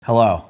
Hello.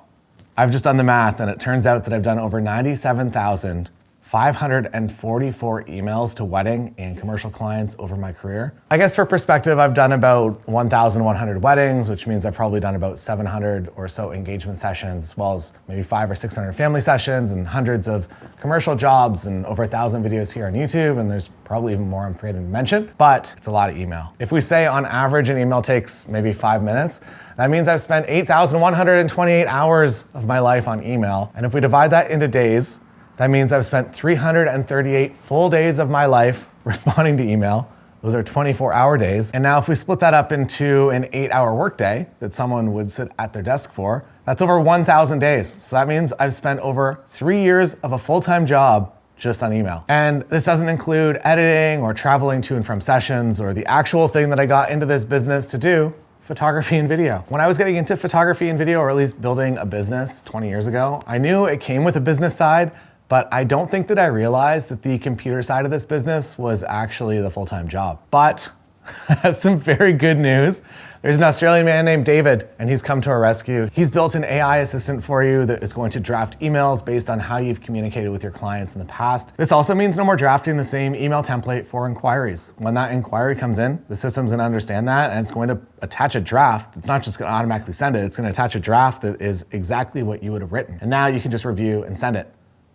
I've just done the math and it turns out that I've done over 97,544 emails to wedding and commercial clients over my career. I guess for perspective, I've done about 1,100 weddings, which means I've probably done about 700 or so engagement sessions, as well as maybe 500 or 600 family sessions and hundreds of commercial jobs and over 1,000 videos here on YouTube. And there's probably even more I'm forgetting to mention, but it's a lot of email. If we say on average an email takes maybe 5 minutes, that means I've spent 8,128 hours of my life on email. And if we divide that into days, that means I've spent 338 full days of my life responding to email. Those are 24-hour days. And now if we split that up into an 8-hour workday that someone would sit at their desk for, that's over 1,000 days. So that means I've spent over 3 years of a full-time job just on email. And this doesn't include editing or traveling to and from sessions or the actual thing that I got into this business to do, photography and video. When I was getting into photography and video, or at least building a business 20 years ago, I knew it came with a business side, but I don't think that I realized that the computer side of this business was actually the full-time job. But I have some very good news. There's an Australian man named David, and he's come to our rescue. He's built an AI assistant for you that is going to draft emails based on how you've communicated with your clients in the past. This also means no more drafting the same email template for inquiries. When that inquiry comes in, the system's gonna understand that, and it's going to attach a draft. It's not just gonna automatically send it, it's gonna attach a draft that is exactly what you would have written. And now you can just review and send it.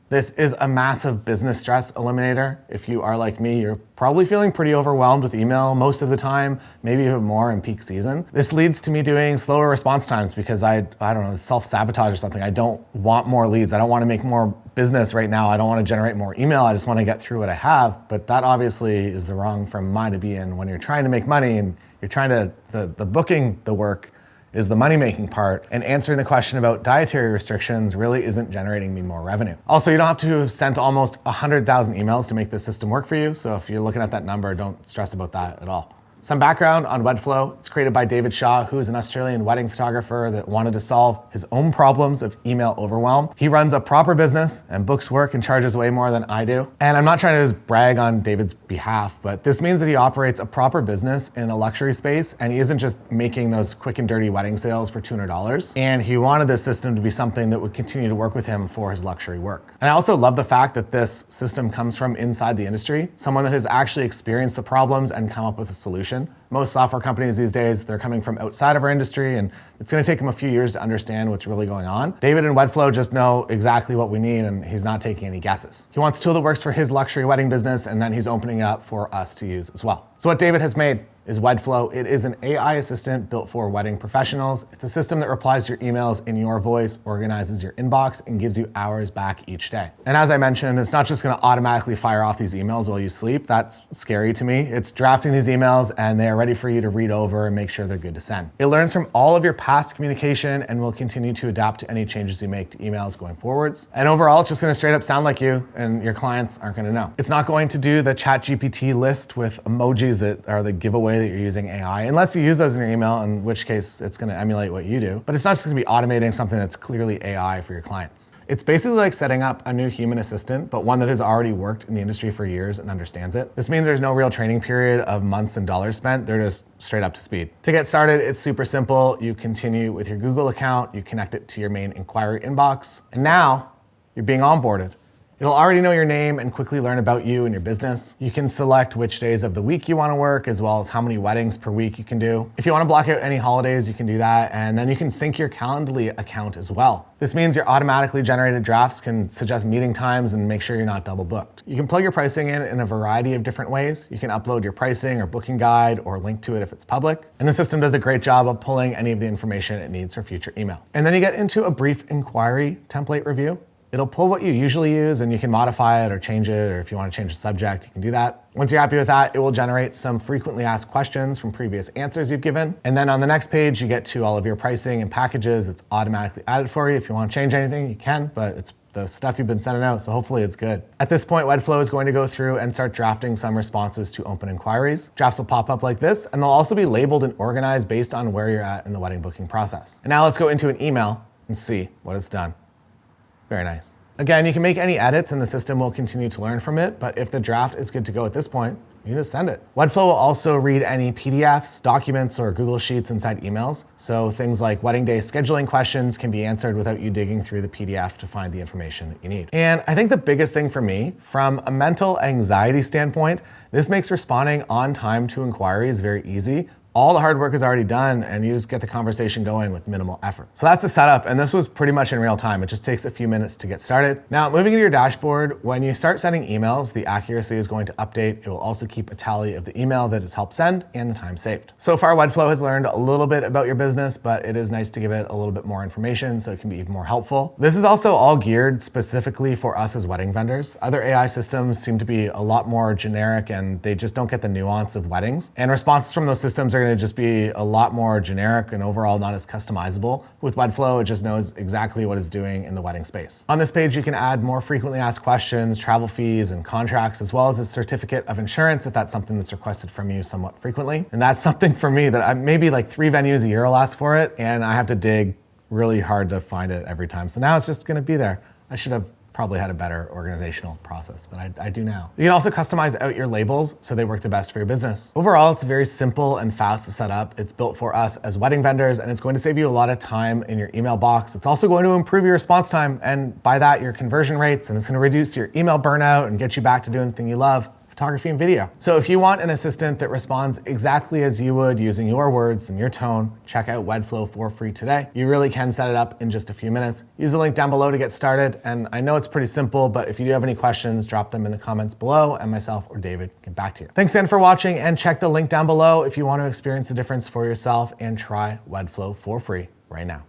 This is a massive business stress eliminator. If you are like me, you're probably feeling pretty overwhelmed with email most of the time, maybe even more in peak season. This leads to me doing slower response times because I don't know, self-sabotage or something. I don't want more leads. I don't want to make more business right now. I don't want to generate more email. I just want to get through what I have. But that obviously is the wrong frame of mind to be in when you're trying to make money and you're trying to, the booking the work is the money-making part, and answering the question about dietary restrictions really isn't generating me more revenue. Also, you don't have to have sent almost 100,000 emails to make this system work for you, so if you're looking at that number, don't stress about that at all. Some background on Wedflow. It's created by David Shaw, who is an Australian wedding photographer that wanted to solve his own problems of email overwhelm. He runs a proper business and books work and charges way more than I do. And I'm not trying to just brag on David's behalf, but this means that he operates a proper business in a luxury space, and he isn't just making those quick and dirty wedding sales for $200. And he wanted this system to be something that would continue to work with him for his luxury work. And I also love the fact that this system comes from inside the industry, someone that has actually experienced the problems and come up with a solution. Most software companies these days, they're coming from outside of our industry, and it's gonna take them a few years to understand what's really going on. David and Wedflow just know exactly what we need, and he's not taking any guesses. He wants a tool that works for his luxury wedding business, and then he's opening it up for us to use as well. So what David has made is Wedflow. It is an AI assistant built for wedding professionals. It's a system that replies to your emails in your voice, organizes your inbox, and gives you hours back each day. And as I mentioned, it's not just gonna automatically fire off these emails while you sleep. That's scary to me. It's drafting these emails and they are ready for you to read over and make sure they're good to send. It learns from all of your past communication and will continue to adapt to any changes you make to emails going forwards. And overall, it's just gonna straight up sound like you, and your clients aren't gonna know. It's not going to do the ChatGPT list with emojis that are the giveaway that you're using AI, unless you use those in your email, in which case it's gonna emulate what you do. But it's not just gonna be automating something that's clearly AI for your clients. It's basically like setting up a new human assistant, but one that has already worked in the industry for years and understands it. This means there's no real training period of months and dollars spent. They're just straight up to speed. To get started, it's super simple. You continue with your Google account, you connect it to your main inquiry inbox, and now you're being onboarded. It'll already know your name and quickly learn about you and your business. You can select which days of the week you want to work, as well as how many weddings per week you can do. If you want to block out any holidays, you can do that. And then you can sync your Calendly account as well. This means your automatically generated drafts can suggest meeting times and make sure you're not double booked. You can plug your pricing in a variety of different ways. You can upload your pricing or booking guide or link to it if it's public. And the system does a great job of pulling any of the information it needs for future email. And then you get into a brief inquiry template review. It'll pull what you usually use and you can modify it or change it, or if you want to change the subject, you can do that. Once you're happy with that, it will generate some frequently asked questions from previous answers you've given. And then on the next page, you get to all of your pricing and packages. It's automatically added for you. If you want to change anything, you can, but it's the stuff you've been sending out, so hopefully it's good. At this point, Wedflow is going to go through and start drafting some responses to open inquiries. Drafts will pop up like this, and they'll also be labeled and organized based on where you're at in the wedding booking process. And now let's go into an email and see what it's done. Very nice. Again, you can make any edits and the system will continue to learn from it, but if the draft is good to go at this point, you just send it. Webflow will also read any PDFs, documents, or Google Sheets inside emails. So things like wedding day scheduling questions can be answered without you digging through the PDF to find the information that you need. And I think the biggest thing for me, from a mental anxiety standpoint, this makes responding on time to inquiries very easy. All the hard work is already done and you just get the conversation going with minimal effort. So that's the setup, and this was pretty much in real time. It just takes a few minutes to get started. Now, moving into your dashboard, when you start sending emails, the accuracy is going to update. It will also keep a tally of the email that it's helped send and the time saved. So far, Webflow has learned a little bit about your business, but it is nice to give it a little bit more information so it can be even more helpful. This is also all geared specifically for us as wedding vendors. Other AI systems seem to be a lot more generic and they just don't get the nuance of weddings. And responses from those systems are going to just be a lot more generic and overall not as customizable. With Webflow, it just knows exactly what it's doing in the wedding space. On this page, you can add more frequently asked questions, travel fees, and contracts, as well as a certificate of insurance if that's something that's requested from you somewhat frequently. And that's something for me that maybe like 3 venues a year will ask for it, and I have to dig really hard to find it every time. So now it's just gonna be there. I should have probably had a better organizational process, but I do now. You can also customize out your labels so they work the best for your business. Overall, it's very simple and fast to set up. It's built for us as wedding vendors, and it's going to save you a lot of time in your email box. It's also going to improve your response time, and by that, your conversion rates, and it's gonna reduce your email burnout and get you back to doing the thing you love, photography and video. So if you want an assistant that responds exactly as you would using your words and your tone, check out Webflow for free today. You really can set it up in just a few minutes. Use the link down below to get started. And I know it's pretty simple, but if you do have any questions, drop them in the comments below and myself or David get back to you. Thanks again for watching, and check the link down below if you want to experience the difference for yourself and try Webflow for free right now.